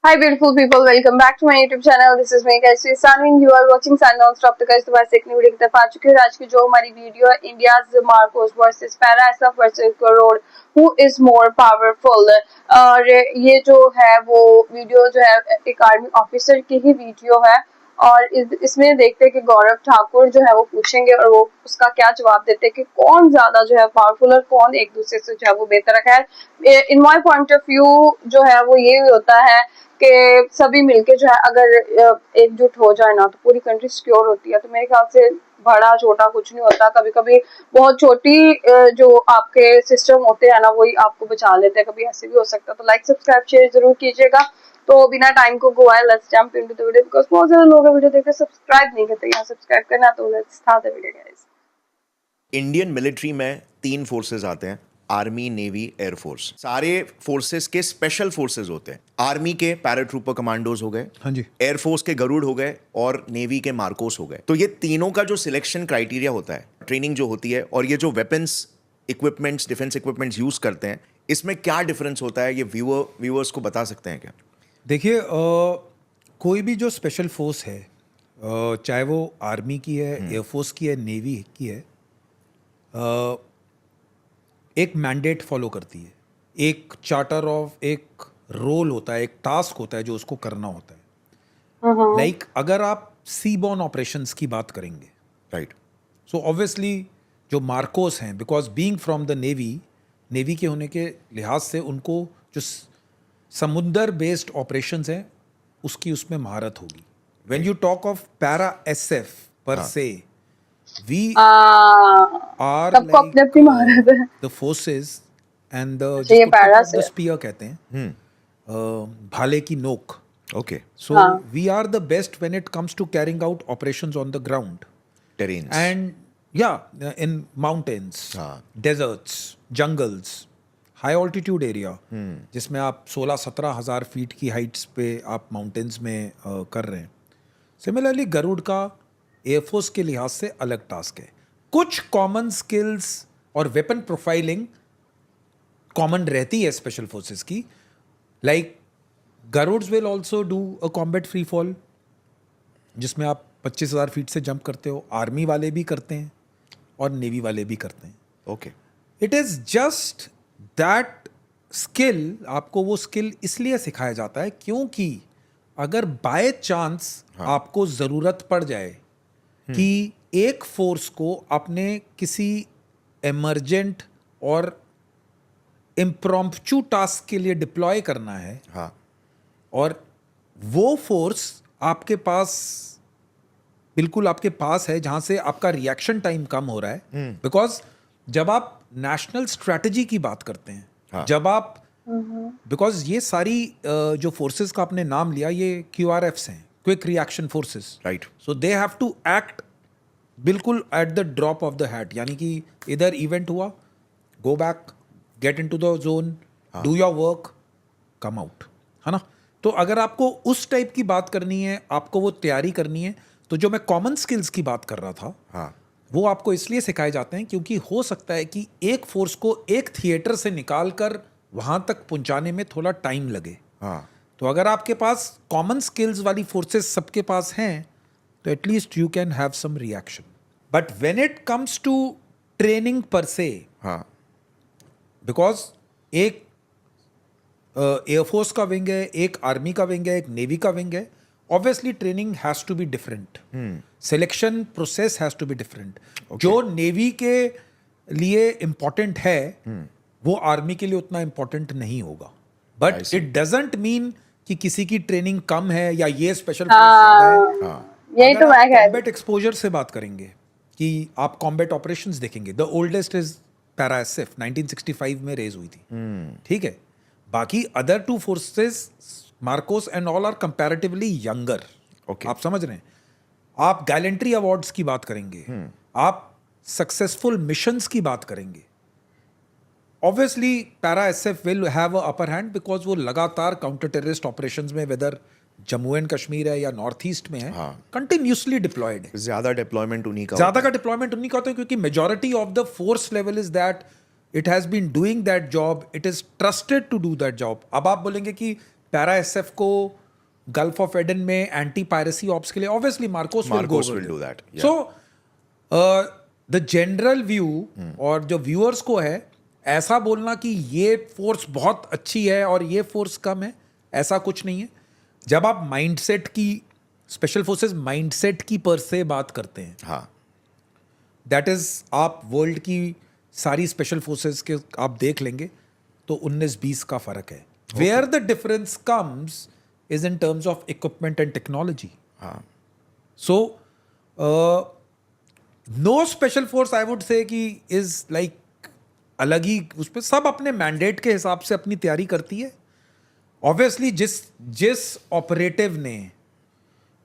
Hi beautiful people, welcome back to my YouTube channel. This is me Kaisri Sani and you are watching Sun Non-Stop। तो guys दोबारा से एक नई video की तरफ आ चुकी है। आज की जो हमारी वीडियो है India's Marcos versus para SF versus crore who is more powerful. और ये जो है वो वीडियो जो है एक आर्मी ऑफिसर की ही वीडियो है। और इसमें देखते हैं कि गौरव ठाकुर जो है वो पूछेंगे और वो उसका क्या जवाब देते हैं कि कौन ज्यादा जो है पावरफुल और कौन एक दूसरे से जो है वो बेहतर है। खैर in my point of view जो है वो ये होता है कि सभी मिलके जो है अगर एकजुट हो जाए ना तो पूरी कंट्री सिक्योर होती है। तो मेरे ख्याल से बड़ा छोटा कुछ नहीं होता, कभी कभी बहुत छोटी जो आपके सिस्टम होते हैं ना वही आपको बचा लेते हैं, कभी ऐसे भी हो सकता है। तो लाइक सब्सक्राइब शेयर जरूर कीजिएगा। तो बिना टाइम को गवाए let's jump into the video because बहुत सारे लोग वीडियो देखकर सब्सक्राइब नहीं करते। यहाँ सब्सक्राइब करना, तो let's start the video guys. Indian military में 3 फोर्सेस आते हैं, आर्मी, नेवी, एयरफोर्स। सारे फोर्सेस के स्पेशल फोर्सेस होते हैं। आर्मी के पैराट्रूपर कमांडोज हो गए, हाँ जी। एयरफोर्स के गरुड़ हो गए और नेवी के मार्कोस हो गए। तो ये तीनों का जो सिलेक्शन क्राइटेरिया होता है, ट्रेनिंग जो होती है और ये जो weapons equipments defence equipments use करते हैं, इसमें क्या डिफरेंस होता है, ये व्यूअर्स को बता सकते हैं क्या? देखिए कोई भी जो स्पेशल फोर्स है, चाहे वो आर्मी की है, एयरफोर्स की है, नेवी की है, एक मैंडेट फॉलो करती है। एक चार्टर ऑफ एक रोल होता है, एक टास्क होता है जो उसको करना होता है। लाइक अगर आप सी बॉर्न ऑपरेशंस की बात करेंगे, राइट। सो ऑब्वियसली जो मार्कोस हैं, because being from the navy के होने के लिहाज से उनको जो समुंदर बेस्ड ऑपरेशंस हैं उसकी उसमें महारत होगी। When you talk of para SF पर से, वी आर सबको अपने अपनी महारत है। द फोर्सेस एंड द अच्छा, ये जिसको टिप पैरा ऑफ द से स्पीयर कहते हैं, भाले की नोक। Okay. So we are the best when it comes to carrying out operations on the ground terrains and yeah, in mountains, deserts, jungles, high altitude area, जिसमें आप 16-17 हज़ार feet की हाइट्स पे आप माउंटेन्स में कर रहे हैं। सिमिलरली गरुड़ का एयरफोर्स के लिहाज से अलग टास्क है। कुछ कॉमन स्किल्स और वेपन प्रोफाइलिंग कॉमन रहती है स्पेशल फोर्सेस की। Like Garuds will also do a combat free fall जिसमें आप 25,000 फीट से जंप करते हो। आर्मी वाले भी करते हैं और नेवी वाले भी करते हैं। Okay. It is just that skill, आपको वो स्किल इसलिए सिखाया जाता है क्योंकि अगर बाय चांस आपको ज़रूरत पड़ जाए कि एक फोर्स को अपने किसी एमरजेंट और इम्प्रॉम्प्चू टास्क के लिए डिप्लॉय करना है, हाँ। और वो फोर्स आपके पास बिल्कुल आपके पास है जहां से आपका रिएक्शन टाइम कम हो रहा है। बिकॉज जब आप नेशनल स्ट्रैटेजी की बात करते हैं, हाँ। जब आप बिकॉज ये सारी जो फोर्सेस का आपने नाम लिया, ये QRFs हैं, quick reaction forces, right. So they have to act बिल्कुल at the drop of the hat. यानी कि इधर इवेंट हुआ, go back, get into the zone, do your work, come out, है ना। तो अगर आपको उस टाइप की बात करनी है, आपको वो तैयारी करनी है, तो जो मैं कॉमन स्किल्स की बात कर रहा था, हाँ। वो आपको इसलिए सिखाए जाते हैं क्योंकि हो सकता है कि एक फोर्स को एक थिएटर से निकाल कर वहां तक पहुंचाने में थोड़ा टाइम लगे। हाँ। तो अगर आपके पास कॉमन स्किल्स वाली फोर्सेस सबके पास हैं तो at least you can have some reaction. But when it comes to training per se, हाँ। बिकॉज एक एयरफोर्स का विंग है, एक आर्मी का विंग है, एक नेवी का विंग है, obviously training has to be different, selection process has to be different. जो नेवी के लिए इंपॉर्टेंट है वो आर्मी के लिए उतना इंपॉर्टेंट नहीं होगा। बट इट डजंट मीन कि किसी की ट्रेनिंग कम है या ये स्पेशल फोर्स ज्यादा है। यही अगर तो मैं आप कह रही कॉम्बैट एक्सपोजर से बात करेंगे कि आप कॉम्बैट ऑपरेशंस देखेंगे, the oldest is para SF, 1965 में रेज हुई थी, ठीक है। बाकी other two forces, MARCOS and all, are comparatively younger. Okay. आप समझ रहे हैं। आप गैलेंट्री अवार्ड्स की बात करेंगे, आप सक्सेसफुल मिशंस की बात करेंगे, obviously para SF will have a upper hand because वो लगातार काउंटर टेररिस्ट ऑपरेशंस में, वेदर जम्मू एंड कश्मीर है या नॉर्थ ईस्ट में है, कंटिन्यूसली डिप्लॉयड है। ज्यादा डिप्लॉयमेंट उन्हीं का ज्यादा का डिप्लॉयमेंट उन्हीं का होता है क्योंकि majority of the force level is that it has been doing that job, it is trusted to do that job. अब आप बोलेंगे कि पैरा एसएफ को गल्फ ऑफ एडन में एंटी पायरेसी ऑप्स के लिए obviously MARCOS will do that, yeah. So the general view और जो व्यूअर्स को है, ऐसा बोलना कि ये फोर्स बहुत अच्छी है और ये फोर्स कम है, ऐसा कुछ नहीं है. जब आप माइंडसेट की, स्पेशल फोर्सेस माइंडसेट की पर से बात करते हैं, हाँ, दैट इज, आप वर्ल्ड की सारी स्पेशल फोर्सेस के आप देख लेंगे तो 19-20 का फर्क है. Where the difference comes is in terms of equipment and technology. हाँ, so no special force I would say कि इज लाइक अलग ही, उस पर सब अपने मैंडेट के हिसाब से अपनी तैयारी करती है. ऑब्वियसली जिस ऑपरेटिव ने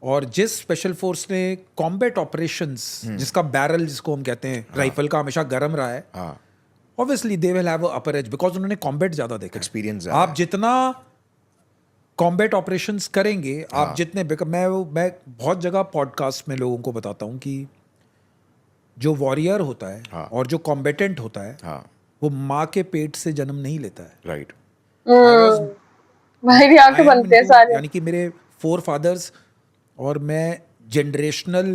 और जिस स्पेशल फोर्स ने कॉम्बैट ऑपरेशंस, जिसका बैरल जिसको हम कहते हैं, राइफल का हमेशा गर्म रहा है, हाँ, obviously they will have a upper as because उन्होंने कॉम्बैट ज्यादा देखा है. एक्सपीरियंस आप जितना कॉम्बैट ऑपरेशंस करेंगे, आप जितने मैं बहुत जगह पॉडकास्ट में लोगों को बताता हूँ कि जो वॉरियर होता है हाँ. और जो कॉम्बेटेंट होता है, हाँ, वो माँ के पेट से जन्म नहीं लेता है. राइट, भाई भी आके बनते हैं सारे. यानी कि मेरे 4 फादर्स और मैं जनरेशनल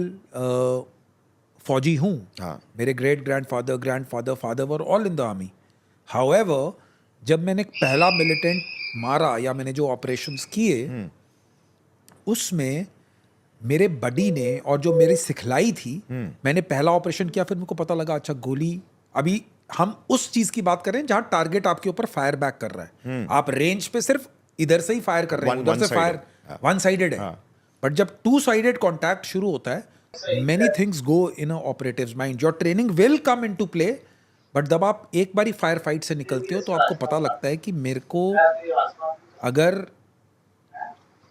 फौजी हूँ. हाँ, मेरे grandfather father were all in the army. However जब मैंने पहला मिलिटेंट मारा या मैंने जो ऑपरेशंस किए, उसमें मेरे बडी ने और जो मेरी सिखलाई थी, मैंने पहला ऑपरेशन किया, फिर मेरे को पता लगा अच्छा गोली, अभी हम उस चीज की बात कर रहे हैं जहां टारगेट आपके ऊपर फायर बैक कर रहा है. आप रेंज पे सिर्फ इधर से ही फायर कर रहे हैं, उधर से फायर वन साइडेड है. बट जब 2 साइडेड कॉन्टैक्ट शुरू होता है, many things go in operatives mind. Your training will come into play, but जब आप एक बारी फायर फाइट से निकलते हो तो आपको पता लगता है कि मेरे को अगर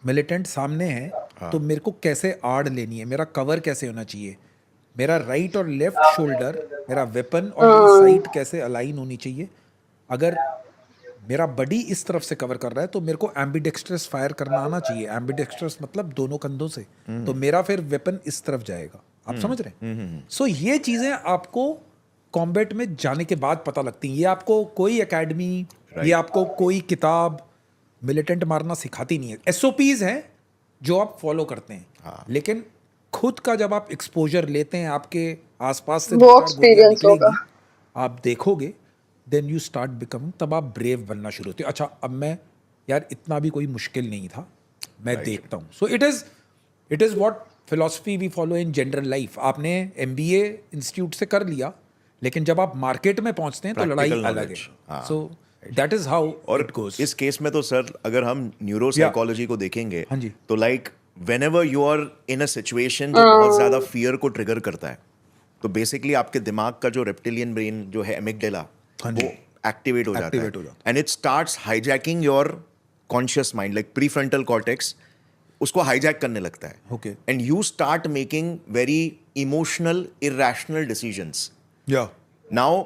मिलिटेंट सामने है तो मेरे को कैसे आड़ लेनी है, मेरा कवर कैसे होना चाहिए, मेरा राइट और लेफ्ट शोल्डर, मेरा वेपन और मेरी साइड कैसे अलाइन होनी चाहिए. अगर मेरा बडी इस तरफ से कवर कर रहा है तो मेरे को एम्बिडेक्स्ट्रस फायर करना आना चाहिए. एम्बिडेक्स्ट्रस मतलब दोनों कंधों से, तो मेरा फिर वेपन इस तरफ जाएगा. आप समझ रहे हैं? सो ये चीजें आपको कॉम्बैट में जाने के बाद पता लगती हैं. ये आपको कोई एकेडमी, ये आपको कोई किताब मिलिटेंट मारना सिखाती नहीं है. एसओपीज हैं जो आप फॉलो करते हैं, लेकिन खुद का जब आप एक्सपोजर लेते हैं, आपके आसपास से वो एक्सपीरियंस होगा, आप देखोगे, देन यू स्टार्ट बिकमिंग, तब आप ब्रेव बनना शुरू होते हो. अच्छा अब मैं, यार इतना भी कोई मुश्किल नहीं था, मैं देखता हूँ. So it is what philosophy we follow in general life. आपने MBA इंस्टीट्यूट से कर लिया, लेकिन जब आप मार्केट में पहुंचते हैं तो लड़ाई अलग है. So that is how it goes. इस केस में तो सर अगर हम न्यूरो साइकोलॉजी को देखेंगे, हाँ जी, तो like whenever you are in a situation जो बहुत ज्यादा फियर को ट्रिगर करता है, तो बेसिकली आपके दिमाग का जो रेप्टिलियन ब्रेन जो है एमिगडाला, वो एक्टिवेट हो जाता है, and it starts hijacking your conscious mind, like prefrontal cortex उसको हाईजैक करने लगता है. Okay, and you start making very emotional irrational decisions. या नाउ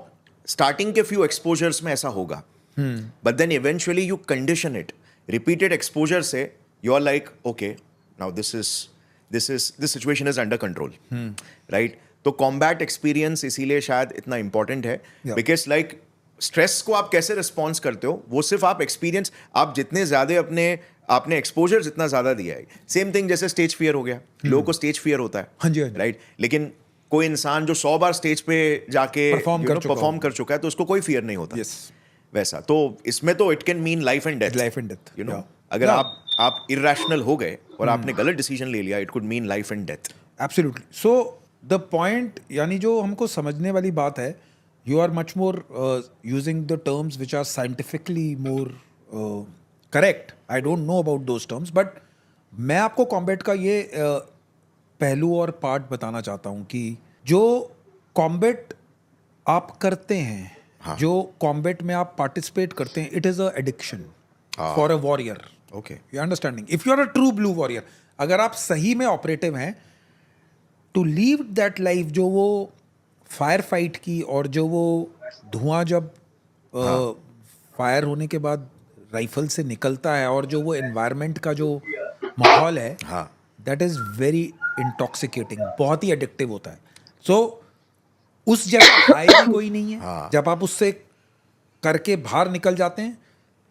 स्टार्टिंग के फ्यू एक्सपोजर्स में ऐसा होगा, but then eventually you condition it. Repeated exposure से you are like okay, now this situation is under control, right? तो combat experience इसीलिए शायद इतना important है, because like stress को आप कैसे response करते हो, वो सिर्फ आप experience, आप जितने ज़्यादा आपने exposure जितना ज़्यादा दिया है. same thing जैसे stage fear हो गया, लोगों को stage fear होता है, हाँ जी, right? लेकिन कोई इंसान जो 100 बार स्टेज पे जाके परफॉर्म कर चुका है तो उसको कोई फियर नहीं होता. yes. वैसा तो इसमें तो it can mean life and death, you know. अगर आप इरेशनल हो गए और आपने गलत डिसीजन ले लिया, it could mean life and death. Absolutely. So the point, यानी जो हमको समझने वाली बात है, you are much more using the terms which are scientifically more correct. I don't know about those terms, but मैं आपको कॉम्बैट का ये पहलू और पार्ट बताना चाहता हूँ कि जो कॉम्बैट आप करते हैं, जो कॉम्बैट में आप पार्टिसिपेट करते हैं, it is a addiction for a warrior. Okay, you understanding? If you are a true blue warrior, अगर आप सही में ऑपरेटिव हैं, टू लीव दैट लाइफ, जो वो फायर फाइट की और जो वो धुआं जब फायर होने के बाद राइफल से निकलता है और जो वो एनवायरनमेंट का जो माहौल है, दैट इज़ वेरी इंटॉक्सिकेटिंग, बहुत ही एडिक्टिव होता है. सो उस जगह हाई भी कोई नहीं है. जब आप उससे करके बाहर निकल जाते हैं,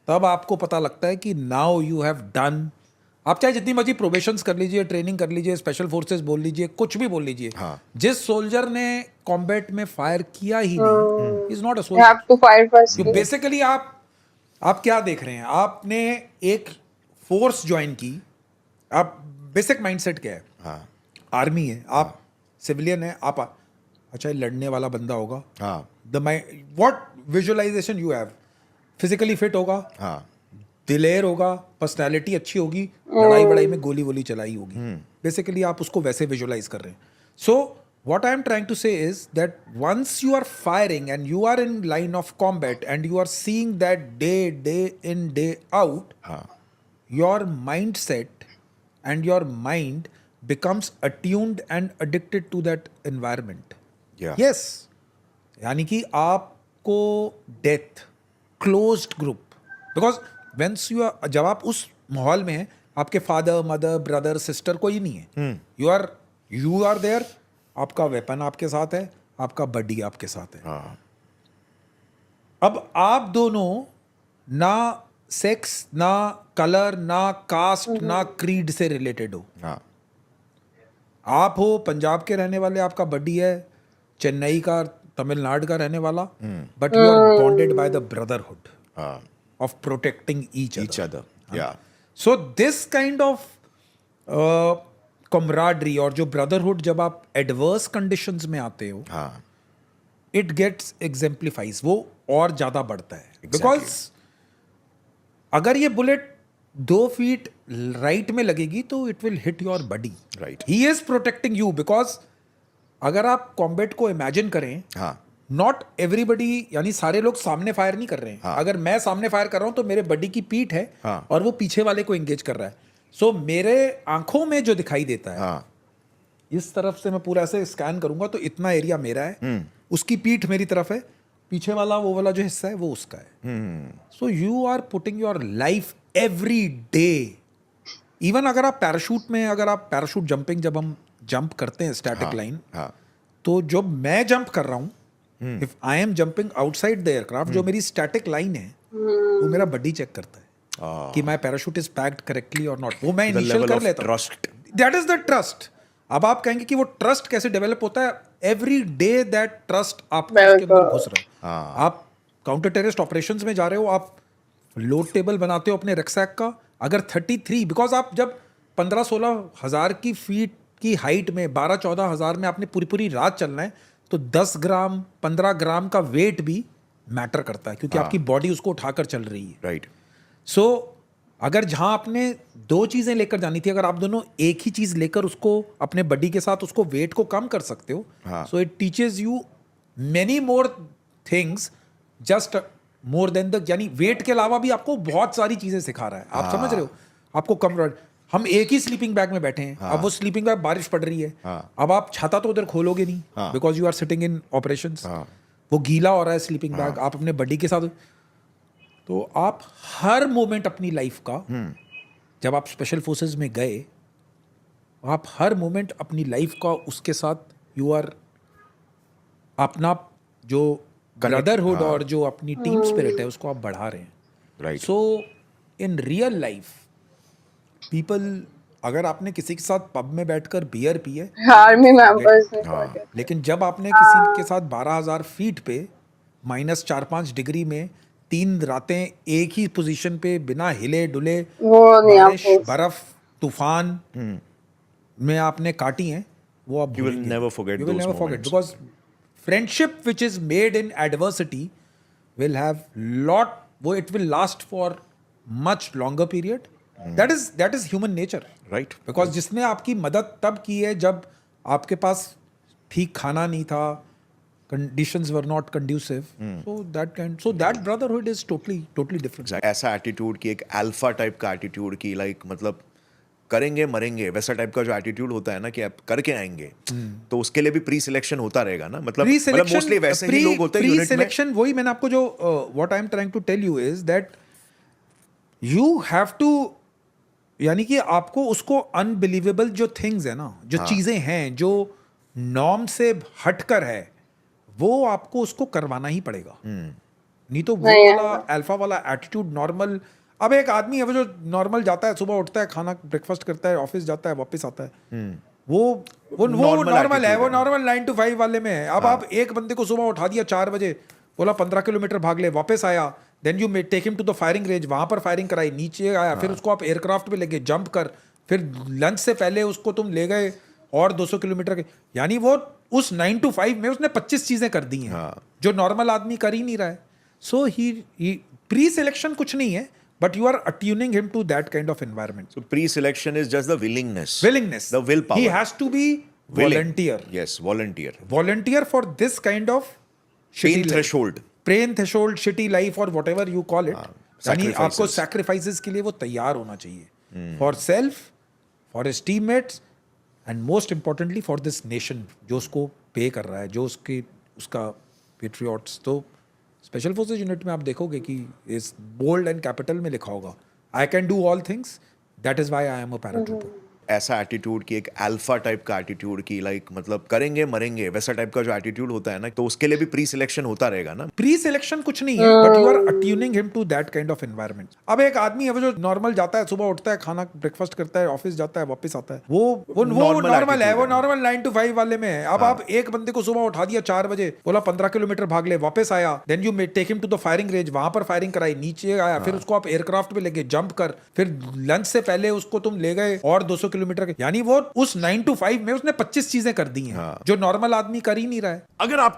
तब आपको पता लगता है कि नाउ यू हैव डन। आप चाहे जितनी मर्जी प्रोबेशंस कर लीजिए, ट्रेनिंग कर लीजिए, स्पेशल फोर्सेस बोल लीजिए, कुछ भी बोल लीजिए, हाँ। जिस सोल्जर ने कॉम्बैट में फायर किया ही नहीं is not a You soldier. have to fire first. तो बेसिकली आप क्या देख रहे हैं? आपने एक फोर्स ज्वाइन की। आप बेसिक माइंडसेट क्या है? हाँ आर्मी है, आप सिविलियन है, आप अच्छा ये लड़ने वाला बंदा होगा। हाँ the what visualisation you have? Physically fit होगा, हाँ दिलेर होगा, पर्सनालिटी अच्छी होगी, लड़ाई वड़ाई में गोली वोली चलाई होगी। बेसिकली आप उसको वैसे विजुअलाइज कर रहे हैं। सो what I'm trying to say is that once you are firing and you are in line of combat and you are seeing that day in day out, हाँ your mindset and your mind becomes attuned and addicted to that environment. Yeah. Yes, यानी कि आपको death closed group, because once you are, जब आप उस माहौल में हैं, आपके फादर मदर ब्रदर सिस्टर कोई नहीं है। यू आर देयर, आपका वेपन आपके साथ है, आपका बडी आपके साथ है। हाँ अब आप दोनों ना सेक्स, ना कलर, ना कास्ट, ना क्रीड से रिलेटेड हो। हाँ आप हो पंजाब के रहने वाले, आपका बडी है चेन्नई का, तमिलनाडु का रहने वाला, but you are bonded by the brotherhood हाँ of protecting each each other. Yeah. So this kind of camaraderie और जो brotherhood जब आप adverse conditions में आते हो, हाँ it gets exemplifies, वो और ज़्यादा बढ़ता है। Exactly. Because अगर ये बुलेट 2 फीट राइट में लगेगी तो it will hit your body. Right. He is protecting you because अगर आप कॉम्बैट को इमेजिन करें, हाँ नॉट एवरीबडी, यानी सारे लोग सामने फायर नहीं कर रहे हैं। हाँ. अगर मैं सामने फायर कर रहा हूं तो मेरे बडी की पीठ है हाँ. और वो पीछे वाले को एंगेज कर रहा है। सो मेरे आंखों में जो दिखाई देता है, हाँ इस तरफ से मैं पूरा ऐसे स्कैन करूंगा तो इतना एरिया मेरा है, उसकी पीठ मेरी तरफ है, पीछे वाला वो वाला जो हिस्सा है वो उसका है। So you are putting your life every day. Even अगर आप पैराशूट में, अगर आप पैराशूट जंपिंग, जब हम जंप करते हैं स्टैटिक लाइन, हाँ तो जब मैं जंप कर रहा हूं, if I am jumping outside the aircraft, जो मेरी स्टैटिक लाइन है वो मेरा बडी चेक करता है कि my parachute is packed correctly और नॉट। वो मैं इनिशियल कर लेता हूं। Trust, that is the trust. अब आप कहेंगे कि वो ट्रस्ट कैसे डेवलप होता है? एवरी डे दैट ट्रस्ट आपके अंदर घुस रहा है। आप काउंटर टेररिस्ट ऑपरेशंस में जा रहे हो, आप लोड टेबल बनाते हो अपने रक्सैक का, अगर 33, बिकॉज आप जब 15-16 हज़ार की फीट की हाइट में 12-14 हज़ार में आपने पूरी पूरी रात चलना है, तो 10 ग्राम 15 ग्राम का वेट भी मैटर करता है, क्योंकि आपकी बॉडी उसको उठाकर चल रही है। राइट। सो अगर जहां आपने 2 चीजें लेकर जानी थी, अगर आप दोनों एक ही चीज लेकर उसको अपने बॉडी के साथ उसको वेट को कम कर सकते हो, so it teaches you many more things, just more than the, यानी वेट के अलावा भी आपको बहुत सारी चीजें सिखा रहा है। आप समझ रहे हो? आपको कम, हम एक ही स्लीपिंग बैग में बैठे हैं, अब वो स्लीपिंग बैग बारिश पड़ रही है, अब आप छाता तो उधर खोलोगे नहीं, because you are sitting in operations, वो गीला हो रहा है स्लीपिंग बैग, आप अपने बॉडी के साथ, तो आप हर मोमेंट अपनी लाइफ का, जब आप स्पेशल फोर्सेस में गए, आप हर मोमेंट अपनी लाइफ का उसके साथ यू आर अपना जो ब्रदरहुड और जो अपनी टीम स्पिरिट है उसको आप बढ़ा रहे हैं। Right. So in real life people, अगर आपने किसी के साथ पब में बैठकर बियर पी है, आर्मी मेंबर्स ने, लेकिन जब आपने किसी के साथ 12,000 फीट पे -4-5 डिग्री में 3 रातें एक ही पोजीशन पे बिना हिले डुले, वो नहीं बारिश आपको बर्फ तूफान में आपने काटी हैं, वो आप You will never forget those moments. because friendship which is made in adversity will have lot, वो it will last for much longer period. That is human nature. Right. Because जिसने आपकी मदद तब की है जब आपके पास ठीक खाना नहीं था, conditions were not conducive. So that brotherhood is totally different. ऐसा एटीट्यूड की, एक अल्फा टाइप का एटीट्यूड की, लाइक मतलब करेंगे मरेंगे वैसा टाइप का जो एटीट्यूड होता है ना, कि आप करके आएंगे, तो उसके लिए भी प्री सिलेक्शन होता रहेगा ना, मतलब मोस्टली वैसे ही लोग होते हैं यूनिट में। सिलेक्शन, वही मैंने आपको जो what I am trying to tell you is that you have to, यानी कि आपको उसको अनबिलीवेबल जो थिंग्स है ना, जो चीजें हैं जो नॉर्म से हटकर है, वो आपको उसको करवाना ही पड़ेगा। नहीं तो वो नहीं है। वाला अल्फा वाला एटीट्यूड नॉर्मल। अब एक आदमी है वो जो नॉर्मल जाता है, सुबह उठता है, खाना ब्रेकफास्ट करता है, ऑफिस जाता है, वापस आता है, वो Normal नॉर्मल है, attitude वो है। नॉर्मल 9 to 5 वाले में है। अब आप एक बंदे को सुबह उठा दिया 4 बजे, बोला 15 किलोमीटर भाग ले, वापस आया, then you take him to the firing range, वहां पर फायरिंग कराई, नीचे आया, फिर उसको आप एयरक्राफ्ट पे लेके जंप कर, फिर लंच से पहले उसको तुम ले गए और 200 किलोमीटर के, यानी वो उस 9 to 5 में उसने 25 चीजें कर दी हैं जो नॉर्मल आदमी कर ही नहीं रहा है। सो ही प्री सिलेक्शन कुछ नहीं है, but you are attuning him to that kind of environment. So pre-selection is just the willingness. The willpower. he has to be Willing. volunteer Yes, volunteer. for this kind of shitty Pain life. threshold. pain threshold, shitty life or whatever you call it, यानी sacrifices. आपको sacrifices के लिए वो तैयार होना चाहिए, for self, for his teammates and most importantly for this nation जो उसको पे कर रहा है, जो उसका patriots। तो स्पेशल फोर्सेज यूनिट में आप देखोगे कि इस बोल्ड एंड कैपिटल में लिखा होगा, I can do all things, that is why I am a paratrooper. ऐसा एटीट्यूड की, एक अल्फा टाइप का एटीट्यूड की, लाइक मतलब करेंगे मरेंगे वैसा टाइप का जो एटीट्यूड होता है ना, तो उसके लिए भी प्री सिलेक्शन होता रहेगा ना। प्री सिलेक्शन कुछ नहीं है, but you are attuning him to that kind of environment. अब एक आदमी है वो जो नॉर्मल जाता है, सुबह उठता है, खाना ब्रेकफास्ट करता है, ऑफिस जाता है, वापस आता है, वो नॉर्मल है, वो नॉर्मल 9 to 5 वाले में है। अब आप एक बंदे को सुबह उठा दिया 4 बजे, बोला 15 किलोमीटर भाग ले, वापस आया, then you take him to the firing range, वहां पर फायरिंग कराई, नीचे आया, फिर उसको आप एयरक्राफ्ट पे लेके जंप कर, फिर लंच से पहले उसको तुम ले गए और 200 किलोमीटर के, यानी वो उस 9 to 5 में उसने 25 चीजें कर दी हैं जो नॉर्मल आदमी कर ही नहीं रहा है। अगर आपको